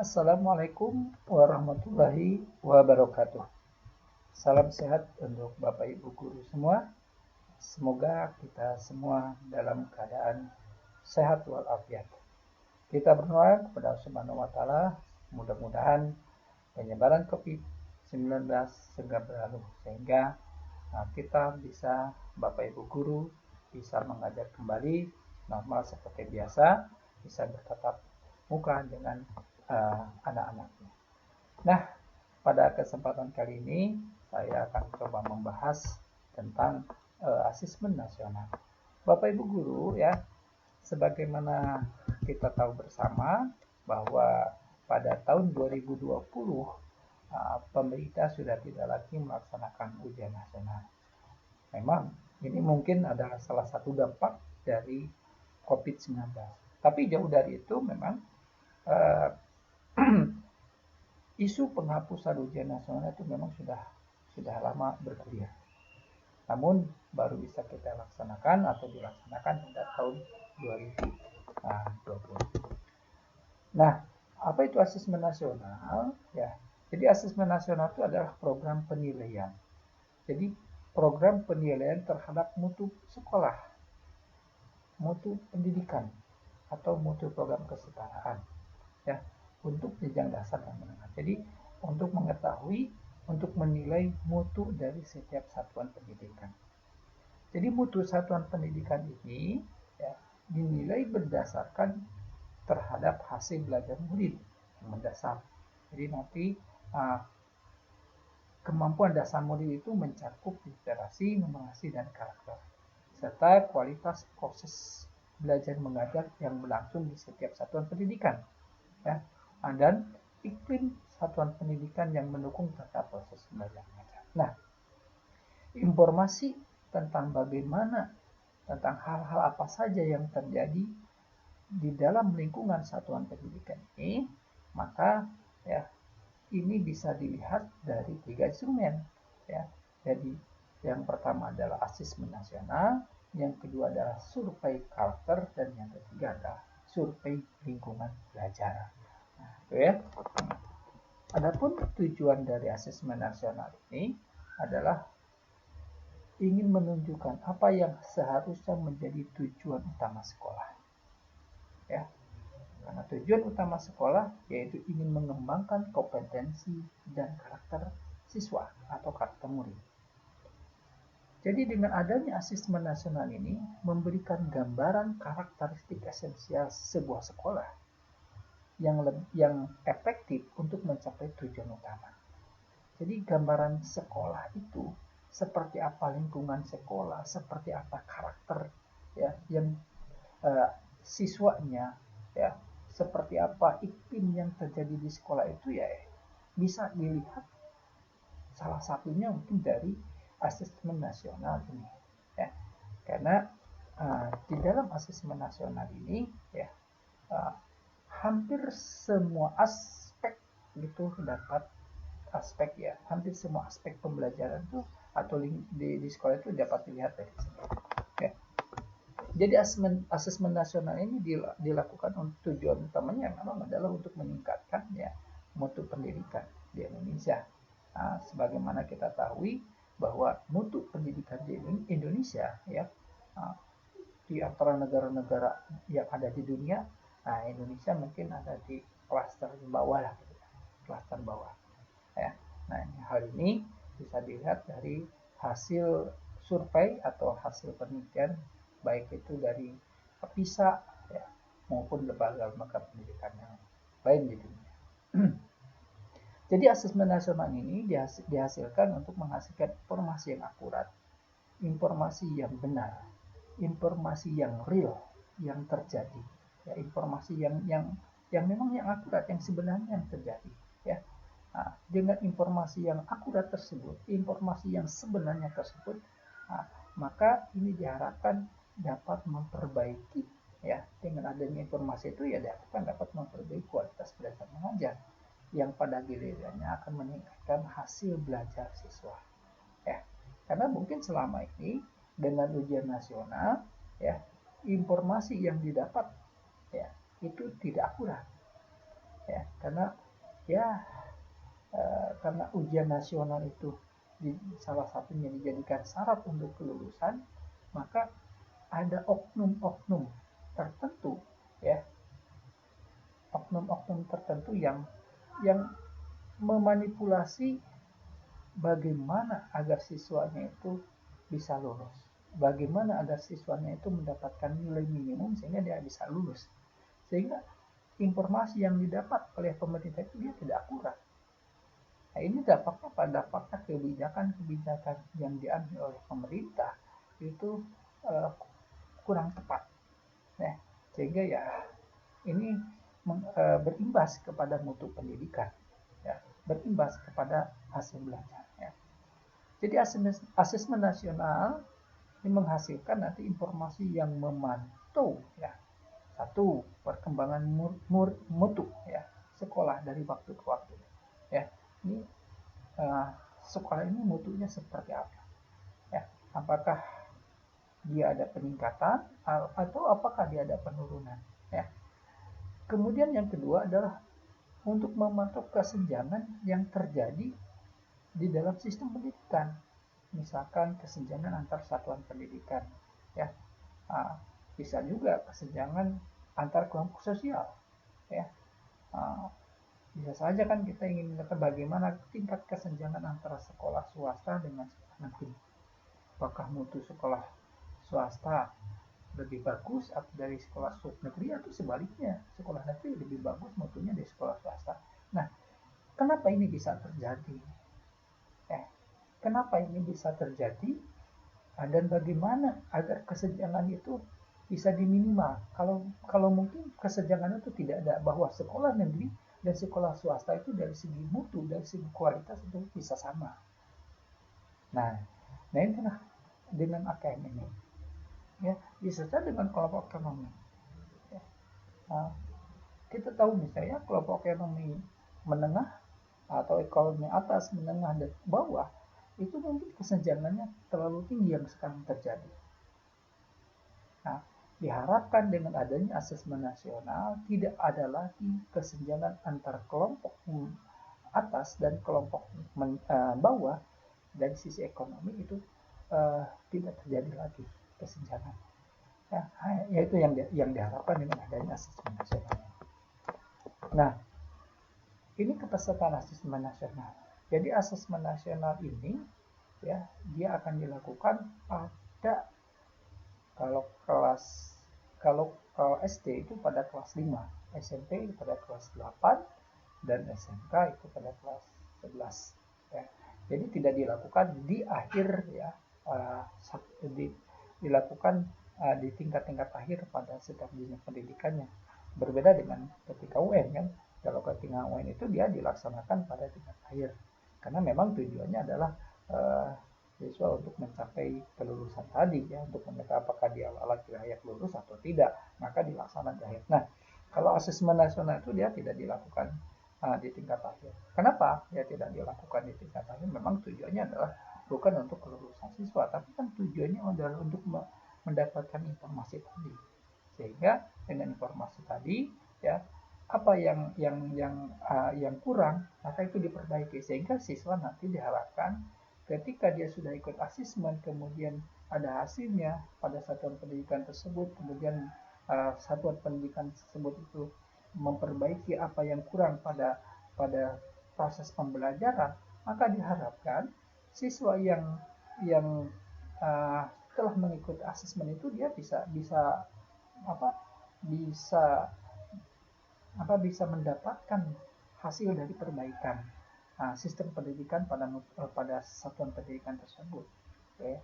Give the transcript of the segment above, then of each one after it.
Assalamualaikum warahmatullahi wabarakatuh. Salam sehat untuk Bapak Ibu guru semua. Semoga kita semua dalam keadaan sehat walafiat. Kita berdoa kepada Allah Subhanahu wa taala, mudah-mudahan penyebaran COVID-19 segera berlalu sehingga kita bisa, Bapak Ibu guru, bisa mengajar kembali normal seperti biasa, bisa bertatap muka dengan anak-anaknya. Nah, pada kesempatan kali ini saya akan coba membahas tentang asesmen nasional. Bapak Ibu guru ya, sebagaimana kita tahu bersama bahwa pada tahun 2020 pemerintah sudah tidak lagi melaksanakan ujian nasional. Memang ini mungkin adalah salah satu dampak dari COVID-19. Tapi jauh dari itu memang isu penghapusan ujian nasional itu memang sudah lama bergulir. Namun baru bisa kita laksanakan atau dilaksanakan pada tahun 2020. Nah, apa itu asesmen nasional? Ya, jadi asesmen nasional itu adalah program penilaian. Jadi program penilaian terhadap mutu sekolah, mutu pendidikan, atau mutu program kesetaraan. Ya, untuk jenjang dasar dan menengah. Jadi untuk mengetahui, untuk menilai mutu dari setiap satuan pendidikan. Jadi mutu satuan pendidikan ini ya, dinilai berdasarkan terhadap hasil belajar murid yang mendasar. Jadi nanti kemampuan dasar murid itu mencakup literasi, numerasi, dan karakter, serta kualitas proses belajar mengajar yang berlangsung di setiap satuan pendidikan. Ya, dan iklim satuan pendidikan yang mendukung terhadap proses belajar mengajar. Nah, informasi tentang bagaimana, tentang hal-hal apa saja yang terjadi di dalam lingkungan satuan pendidikan ini, maka ya ini bisa dilihat dari 3 instrumen. Ya, jadi yang pertama adalah asesmen nasional, yang kedua adalah survei karakter, dan yang ketiga adalah survei lingkungan belajar. Gitu ya. Adapun tujuan dari asesmen nasional ini adalah ingin menunjukkan apa yang seharusnya menjadi tujuan utama sekolah. Ya. Karena tujuan utama sekolah yaitu ingin mengembangkan kompetensi dan karakter siswa atau karakter murid. Jadi dengan adanya asesmen nasional ini memberikan gambaran karakteristik esensial sebuah sekolah yang efektif untuk mencapai tujuan utama. Jadi gambaran sekolah itu seperti apa lingkungan sekolah, seperti apa karakter ya yang siswanya ya, seperti apa iklim yang terjadi di sekolah itu ya bisa dilihat salah satunya mungkin dari asesmen nasional ini ya. Karena di dalam asesmen nasional ini ya hampir semua aspek itu dapat hampir semua aspek pembelajaran itu atau di sekolah itu dapat dilihat dari sini. Ya. Jadi asesmen nasional ini dilakukan untuk tujuan utamanya memang adalah untuk meningkatkan ya mutu pendidikan di Indonesia. Nah, sebagaimana kita tahu bahwa mutu pendidikan di Indonesia ya di antara negara-negara yang ada di dunia, nah Indonesia mungkin ada di klaster bawah lah, klaster bawah. Ya. Nah, hal ini bisa dilihat dari hasil survei atau hasil penelitian baik itu dari PISA ya, maupun lembaga-lembaga pendidikan yang lain di dunia. Jadi asesmen nasional ini dihasilkan untuk menghasilkan informasi yang akurat, informasi yang benar, informasi yang real yang terjadi, ya, informasi yang memang yang akurat, yang sebenarnya yang terjadi. Ya. Nah, dengan informasi yang akurat tersebut, informasi yang sebenarnya tersebut, maka ini diharapkan dapat memperbaiki ya, dengan adanya informasi itu ya diharapkan dapat memperbaiki kualitas belajar mengajar yang pada gilirannya akan meningkatkan hasil belajar siswa ya. Karena mungkin selama ini dengan ujian nasional ya informasi yang didapat ya itu tidak akurat ya, karena ya karena ujian nasional itu salah satunya dijadikan syarat untuk kelulusan, maka ada oknum-oknum tertentu, ya, oknum-oknum tertentu yang memanipulasi bagaimana agar siswanya itu bisa lulus, bagaimana agar siswanya itu mendapatkan nilai minimum sehingga dia bisa lulus, sehingga informasi yang didapat oleh pemerintah itu dia tidak akurat. Nah, ini dampaknya apa? Dampaknya kebijakan-kebijakan yang diambil oleh pemerintah itu uh, kurang tepat, ya, sehingga ya ini berimbas kepada mutu pendidikan, ya, berimbas kepada hasil belajar. Ya. Jadi asesmen nasional ini menghasilkan nanti informasi yang memantau, ya, satu, perkembangan mutu, ya, sekolah dari waktu ke waktu, ya. Ini uh, sekolah ini mutunya seperti apa, ya, apakah dia ada peningkatan atau apakah dia ada penurunan, ya. Kemudian yang kedua adalah untuk memantau kesenjangan yang terjadi di dalam sistem pendidikan, misalkan kesenjangan antar satuan pendidikan, ya. Nah, bisa juga kesenjangan antar kelompok sosial, ya. Nah, bisa saja kan kita ingin mengetahui bagaimana tingkat kesenjangan antara sekolah swasta dengan sekolah negeri. Apakah mutu sekolah swasta lebih bagus dari sekolah negeri atau sebaliknya, sekolah negeri lebih bagus mutunya dari sekolah swasta. Nah, kenapa ini bisa terjadi? Kenapa ini bisa terjadi? Dan bagaimana agar kesenjangan itu bisa diminimal? Kalau mungkin kesenjangan itu tidak ada, bahwa sekolah negeri dan sekolah swasta itu dari segi mutu, dari segi kualitas itu bisa sama. Nah, inilah dengan AKM ini, ya, disertai dengan kelompok ekonomi. Ya. Nah, kita tahu misalnya kelompok ekonomi menengah atau ekonomi atas, menengah, dan bawah itu mungkin kesenjangannya terlalu tinggi yang sekarang terjadi. Nah, diharapkan dengan adanya asesmen nasional tidak ada lagi kesenjangan antar kelompok atas dan kelompok bawah dari sisi ekonomi itu tidak terjadi lagi kesenjangan. Ya, yaitu yang diharapkan dengan adanya asesmen nasional. Nah, ini kepesertaan asesmen nasional. Jadi asesmen nasional ini, ya, dia akan dilakukan pada kalau kelas kalau SD itu pada kelas 5, SMP pada kelas 8, dan SMK itu pada kelas 11, ya. Jadi tidak dilakukan di akhir, ya, dilakukan di tingkat-tingkat akhir pada setiap jenjang pendidikannya. Berbeda dengan ketika UN, kan. Kalau ketika UN itu dia dilaksanakan pada tingkat akhir, karena memang tujuannya adalah siswa untuk mencapai kelulusan tadi, ya, untuk mengetahui apakah dia layak lulus atau tidak, maka dilaksanakan di akhir. Nah, kalau asesmen nasional itu dia tidak dilakukan di tingkat akhir. Kenapa dia tidak dilakukan di tingkat akhir? Memang tujuannya adalah bukan untuk kelulusan siswa, tapi kan tujuannya adalah untuk mendapatkan informasi tadi, sehingga dengan informasi tadi, ya, apa yang kurang maka itu diperbaiki, sehingga siswa nanti diharapkan ketika dia sudah ikut asesmen, kemudian ada hasilnya pada satuan pendidikan tersebut, kemudian satuan pendidikan tersebut itu memperbaiki apa yang kurang pada proses pembelajaran, maka diharapkan siswa yang uh, telah mengikuti asesmen itu dia bisa apa bisa bisa mendapatkan hasil dari perbaikan sistem pendidikan pada satuan pendidikan tersebut. Oke.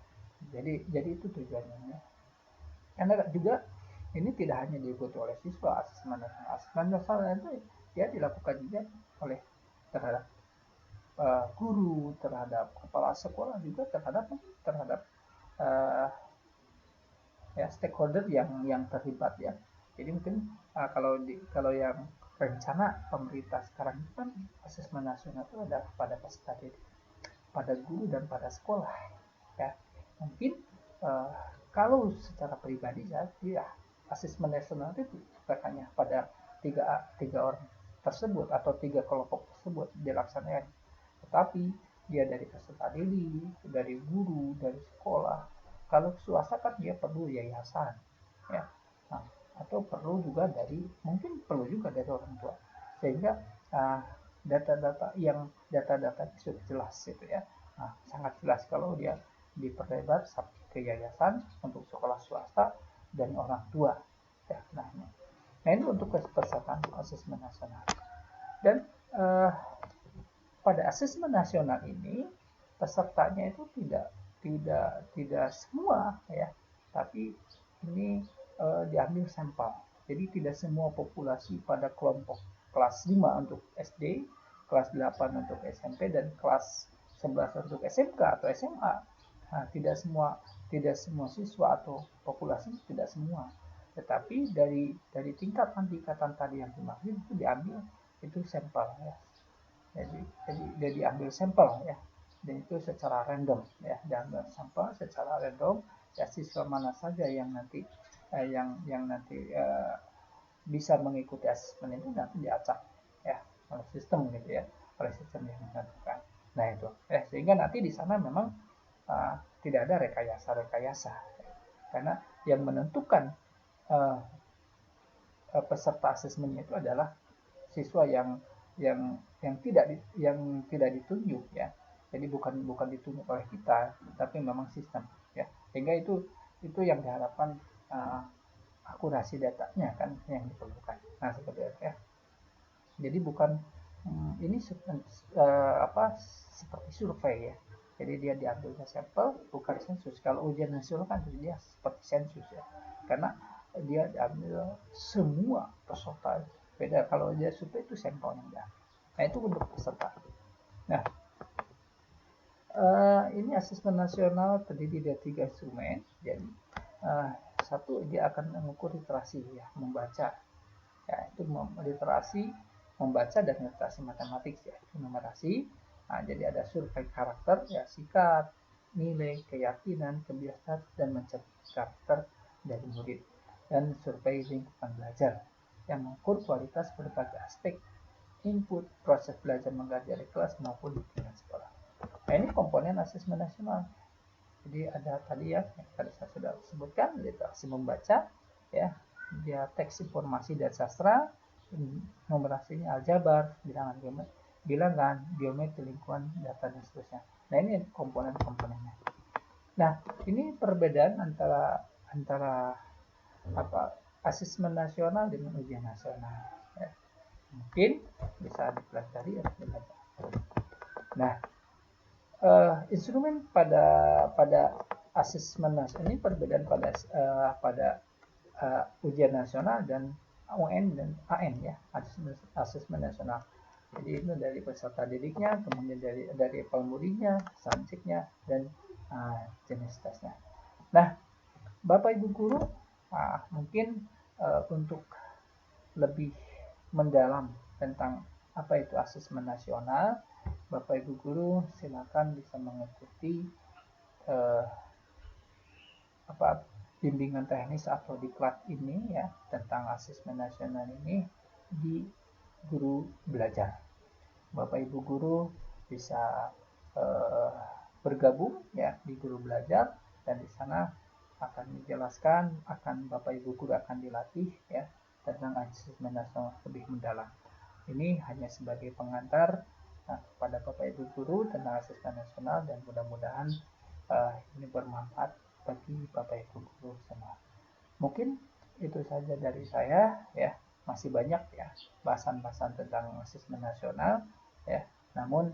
Jadi itu tujuannya, ya. Karena juga ini tidak hanya diikuti oleh siswa, asesmen nasional itu ya dilakukan juga oleh terhadap guru, terhadap kepala sekolah, juga terhadap uh, ya, stakeholder yang terlibat, ya. Jadi mungkin kalau yang rencana pemerintah sekarang itu kan asesmen nasional itu ada pada peserta didik, pada guru, dan pada sekolah, ya. Mungkin kalau secara pribadi ya asesmen nasional itu bukan hanya pada tiga orang, tersebut atau 3 kelompok tersebut dilaksanakan, tetapi dia dari peserta didik, dari guru, dari sekolah. Kalau swasta kan dia perlu yayasan, ya, nah, atau perlu juga mungkin perlu juga dari orang tua, sehingga data-data sudah jelas gitu ya. Nah, sangat jelas kalau dia diperlebar sampai ke yayasan untuk sekolah swasta dan orang tua. Ya, nah ini untuk kepesertaan asesmen nasional. Dan pada asesmen nasional ini pesertanya itu tidak semua ya, tapi ini diambil sampel. Jadi tidak semua populasi pada kelompok kelas 5 untuk SD, kelas 8 untuk SMP, dan kelas 11 untuk SMK atau SMA. Nah, tidak semua siswa atau populasi, tidak semua. Tetapi dari tingkatan tadi yang dimaksud itu diambil itu sampel ya. Jadi diambil sampel ya, dan itu secara random ya, diambil sampel secara random ya, siswa mana saja yang nanti bisa mengikuti asesmen itu nanti diacak ya oleh sistem gitu ya, oleh sistem yang menentukan. Nah itu sehingga nanti di sana memang tidak ada rekayasa ya. Karena yang menentukan peserta asesmennya itu adalah siswa yang tidak ditunjuk ya. Jadi bukan ditunjuk oleh kita, tapi memang sistem ya. Sehingga itu yang diharapkan akurasi datanya kan yang diperlukan. Nah seperti itu ya. Jadi bukan ini seperti survei ya. Jadi dia diambilnya sampel, bukan sensus. Kalau ujian nasional kan dia seperti sensus ya. Karena dia diambil semua peserta. Beda kalau dia survei itu sampelnya dia. Nah itu untuk peserta. Nah ini asesmen nasional terdiri dari 3 instrumen. Jadi satu, dia akan mengukur literasi ya, membaca ya, itu literasi membaca dan literasi matematik ya, itu numerasi. Nah, jadi ada survei karakter ya, sikap, nilai, keyakinan, kebiasaan, dan mencari karakter dari murid, dan survei lingkungan belajar yang mengukur kualitas berbagai aspek input proses belajar mengajar di kelas maupun di tingkat sekolah. Nah ini komponen asesmen nasional. Jadi ada tadi ya, yang tadi saya sudah sebutkan, literasi membaca ya, dia teks informasi dan sastra, numerasinya aljabar, bilangan, geometri lingkungan, data dan seterusnya. Nah ini komponen-komponennya. Nah ini perbedaan antara asesmen nasional dengan ujian nasional ya. Mungkin bisa dipelajari atau belajar. Nah instrumen pada asesmen nasional ini perbedaan pada ujian nasional dan UN dan AN ya, asesmen nasional. Jadi itu dari peserta didiknya, kemudian dari pemudinya, subjeknya, dan jenis tesnya. Nah, Bapak Ibu guru, mungkin untuk lebih mendalam tentang apa itu asesmen nasional, Bapak Ibu guru silakan bisa mengikuti bimbingan teknis atau diklat ini ya, tentang asesmen nasional ini di Guru Belajar. Bapak Ibu guru bisa bergabung ya di Guru Belajar, dan di sana akan dijelaskan, Bapak Ibu guru akan dilatih ya tentang asesmen nasional lebih mendalam. Ini hanya sebagai pengantar kepada Bapak Ibu guru tentang asesmen nasional, dan mudah-mudahan ini bermanfaat bagi Bapak Ibu guru semua. Mungkin itu saja dari saya ya. Masih banyak ya bahasan-bahasan tentang asesmen nasional ya. Namun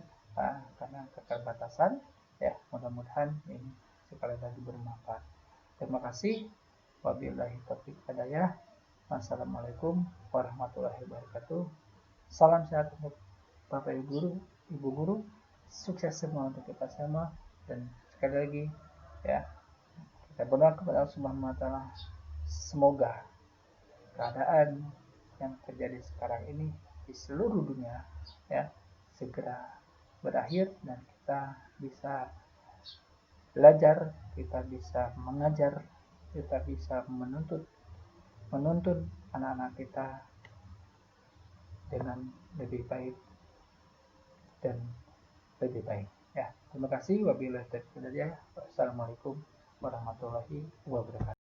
karena keterbatasan ya, mudah-mudahan ini sekali lagi bermanfaat. Terima kasih. Wabillahi taufiq wal hidayah. Wassalamualaikum warahmatullahi wabarakatuh. Salam sehat untuk Bapak Ibu guru. Sukses semua untuk kita semua, dan sekali lagi ya, kita berdoa kepada Allah Subhanahu wa taala, semoga keadaan yang terjadi sekarang ini di seluruh dunia ya segera berakhir, dan kita bisa belajar, kita bisa mengajar, kita bisa menuntun anak-anak kita dengan lebih baik dan lebih baik. Ya, terima kasih. Wabillahi taufiq wal hidayah. Wassalamualaikum warahmatullahi wabarakatuh.